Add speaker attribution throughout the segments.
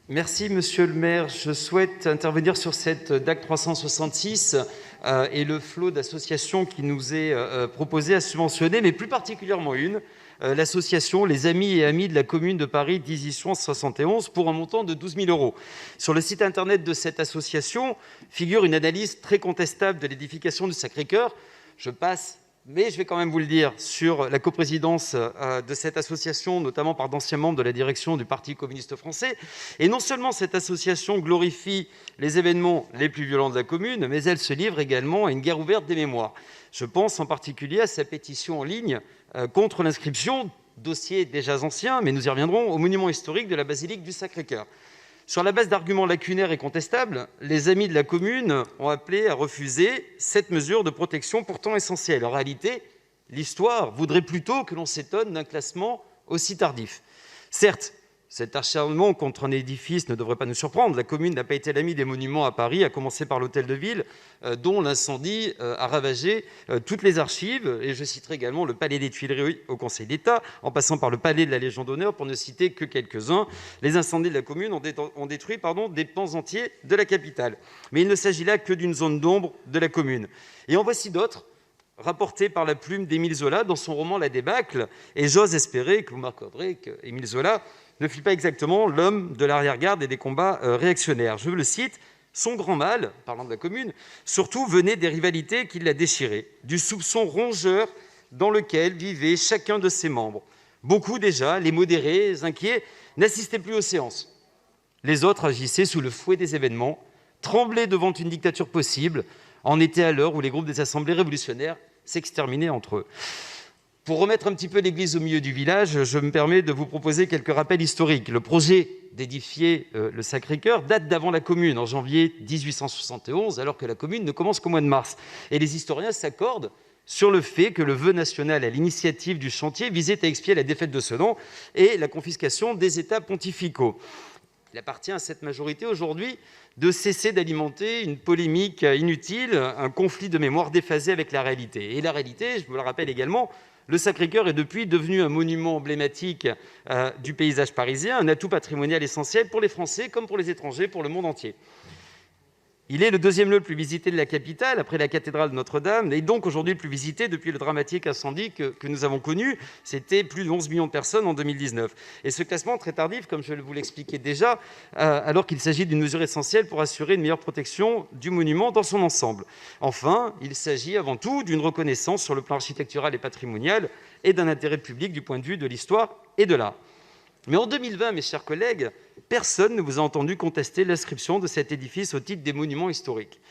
Speaker 1: Merci, monsieur le maire. Je souhaite intervenir sur cette DAC 366 et le flot d'associations qui nous est proposé à subventionner, mais plus particulièrement l'association Les Amis et Amies de la commune de Paris 1871 pour un montant de 12 000 euros. Sur le site internet de cette association figure une analyse très contestable de l'édification du Sacré-Cœur. Je passe, mais je vais quand même vous le dire, sur la coprésidence de cette association, notamment par d'anciens membres de la direction du Parti communiste français. Et non seulement cette association glorifie les événements les plus violents de la commune, mais elle se livre également à une guerre ouverte des mémoires. Je pense en particulier à sa pétition en ligne contre l'inscription, dossier déjà ancien, mais nous y reviendrons, au monument historique de la basilique du Sacré-Cœur. Sur la base d'arguments lacunaires et contestables, les amis de la commune ont appelé à refuser cette mesure de protection pourtant essentielle. En réalité, l'histoire voudrait plutôt que l'on s'étonne d'un classement aussi tardif. Certes, cet acharnement contre un édifice ne devrait pas nous surprendre. La commune n'a pas été l'amie des monuments à Paris, à commencer par l'Hôtel de Ville, dont l'incendie a ravagé toutes les archives. Et je citerai également le Palais des Tuileries au Conseil d'État, en passant par le Palais de la Légion d'honneur, pour ne citer que quelques-uns. Les incendies de la commune ont détruit des pans entiers de la capitale. Mais il ne s'agit là que d'une zone d'ombre de la commune. Et en voici d'autres, rapportés par la plume d'Émile Zola dans son roman La Débâcle. Et j'ose espérer que vous m'accorderez qu'Émile Zola ne fut pas exactement l'homme de l'arrière-garde et des combats réactionnaires. Je le cite, « Son grand mal, parlant de la commune, surtout venait des rivalités qui la déchiraient, du soupçon rongeur dans lequel vivait chacun de ses membres. Beaucoup déjà, les modérés, les inquiets, n'assistaient plus aux séances. Les autres agissaient sous le fouet des événements, tremblaient devant une dictature possible, en était à l'heure où les groupes des assemblées révolutionnaires s'exterminaient entre eux. » Pour remettre un petit peu l'église au milieu du village, je me permets de vous proposer quelques rappels historiques. Le projet d'édifier le Sacré-Cœur date d'avant la Commune, en janvier 1871, alors que la Commune ne commence qu'au mois de mars. Et les historiens s'accordent sur le fait que le vœu national à l'initiative du chantier visait à expier la défaite de Sedan et la confiscation des États pontificaux. Il appartient à cette majorité aujourd'hui de cesser d'alimenter une polémique inutile, un conflit de mémoire déphasé avec la réalité. Et la réalité, je vous le rappelle également, le Sacré-Cœur est depuis devenu un monument emblématique du paysage parisien, un atout patrimonial essentiel pour les Français comme pour les étrangers, pour le monde entier. Il est le deuxième lieu le plus visité de la capitale, après la cathédrale de Notre-Dame, et donc aujourd'hui le plus visité depuis le dramatique incendie que nous avons connu. C'était plus de 11 millions de personnes en 2019. Et ce classement très tardif, comme je vous l'expliquais déjà, alors qu'il s'agit d'une mesure essentielle pour assurer une meilleure protection du monument dans son ensemble. Enfin, il s'agit avant tout d'une reconnaissance sur le plan architectural et patrimonial et d'un intérêt public du point de vue de l'histoire et de l'art. Mais en 2020, mes chers collègues, personne ne vous a entendu contester l'inscription de cet édifice au titre des monuments historiques.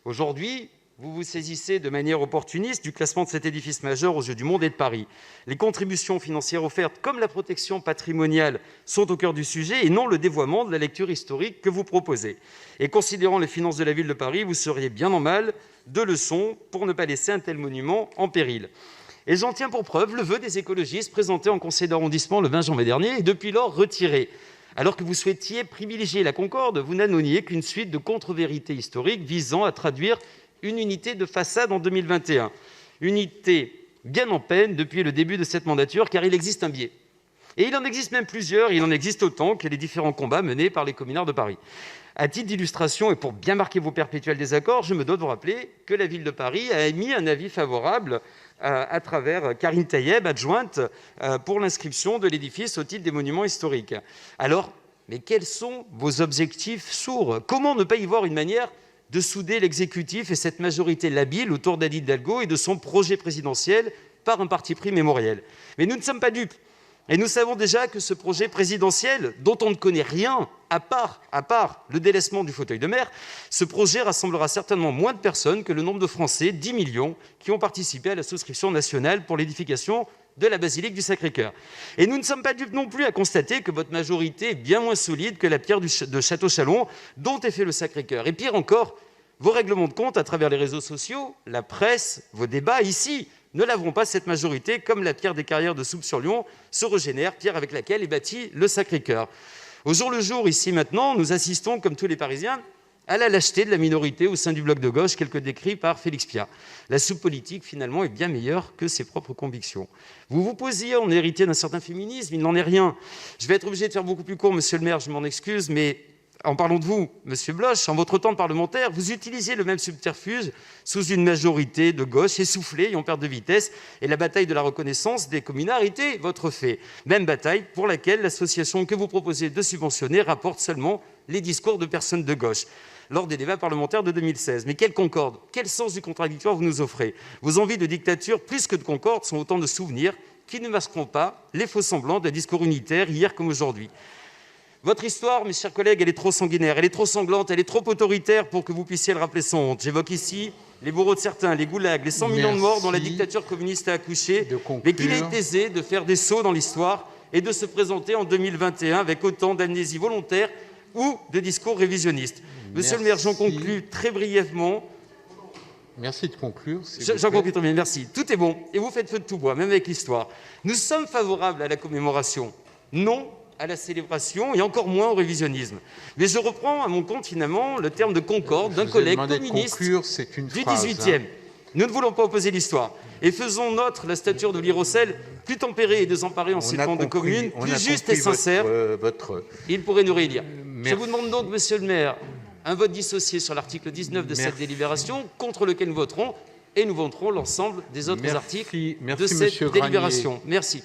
Speaker 1: Aujourd'hui, vous vous saisissez de manière opportuniste du classement de cet édifice majeur aux yeux du monde et de Paris. Les contributions financières offertes comme la protection patrimoniale sont au cœur du sujet et non le dévoiement de la lecture historique que vous proposez. Et considérant les finances de la ville de Paris, vous seriez bien en mal de leçons pour ne pas laisser un tel monument en péril. Et j'en tiens pour preuve le vœu des écologistes présenté en conseil d'arrondissement le 20 janvier dernier et depuis lors retiré. Alors que vous souhaitiez privilégier la concorde, vous n'annonniez qu'une suite de contre-vérités historiques visant à traduire une unité de façade en 2021. Unité bien en peine depuis le début de cette mandature, car il existe un biais. Et il en existe même plusieurs, il en existe autant que les différents combats menés par les communards de Paris. À titre d'illustration et pour bien marquer vos perpétuels désaccords, je me dois de vous rappeler que la ville de Paris a émis un avis favorable à travers Karine Taïeb, adjointe, pour l'inscription de l'édifice au titre des monuments historiques. Alors, mais quels sont vos objectifs sourds ? Comment ne pas y voir une manière de souder l'exécutif et cette majorité labile autour d'Anne Hidalgo et de son projet présidentiel par un parti pris mémoriel ? Mais nous ne sommes pas dupes. Et nous savons déjà que ce projet présidentiel, dont on ne connaît rien, à part le délaissement du fauteuil de maire, ce projet rassemblera certainement moins de personnes que le nombre de Français, 10 millions, qui ont participé à la souscription nationale pour l'édification de la basilique du Sacré-Cœur. Et nous ne sommes pas dupes non plus à constater que votre majorité est bien moins solide que la pierre de Château-Chalon, dont est fait le Sacré-Cœur. Et pire encore, vos règlements de compte à travers les réseaux sociaux, la presse, vos débats ici, ne laveront pas cette majorité comme la pierre des carrières de Soupe-sur-Lion se régénère, pierre avec laquelle est bâti le Sacré-Cœur. Au jour le jour, ici maintenant, nous assistons, comme tous les Parisiens, à la lâcheté de la minorité au sein du bloc de gauche, tel que décrit par Félix Piat. La soupe politique, finalement, est bien meilleure que ses propres convictions. Vous vous posiez, on est héritier d'un certain féminisme, il n'en est rien. Je vais être obligé de faire beaucoup plus court, monsieur le maire, je m'en excuse, mais en parlant de vous, monsieur Bloch, en votre temps de parlementaire, vous utilisiez le même subterfuge sous une majorité de gauche essoufflée et en perte de vitesse. Et la bataille de la reconnaissance des communards était votre fait. Même bataille pour laquelle l'association que vous proposez de subventionner rapporte seulement les discours de personnes de gauche lors des débats parlementaires de 2016. Mais quelle concorde, quel sens du contradictoire vous nous offrez. Vos envies de dictature, plus que de concorde, sont autant de souvenirs qui ne masqueront pas les faux-semblants d'un discours unitaire hier comme aujourd'hui. Votre histoire, mes chers collègues, elle est trop sanguinaire, elle est trop sanglante, elle est trop autoritaire pour que vous puissiez le rappeler sans honte. J'évoque ici les bourreaux de certains, les goulags, les 100 millions de morts dont la dictature communiste a accouché, mais qu'il est aisé de faire des sauts dans l'histoire et de se présenter en 2021 avec autant d'amnésie volontaire ou de discours révisionnistes. Monsieur le maire, j'en conclus très brièvement.
Speaker 2: Merci de conclure.
Speaker 1: J'en conclus très bien, merci. Tout est bon, et vous faites feu de tout bois, même avec l'histoire. Nous sommes favorables à la commémoration, non à la célébration et encore moins au révisionnisme. Mais je reprends à mon compte finalement le terme de concorde d'un collègue communiste du 18e. Nous ne voulons pas opposer l'histoire. Et faisons nôtre la stature de Ly-Rossel, plus tempérée et désemparée en ces temps de commune, plus juste et sincère. Il pourrait nous réélire. Je vous demande donc, monsieur le maire, un vote dissocié sur l'article 19 de cette délibération, contre lequel nous voterons, et nous voterons l'ensemble des autres articles de cette délibération. Merci.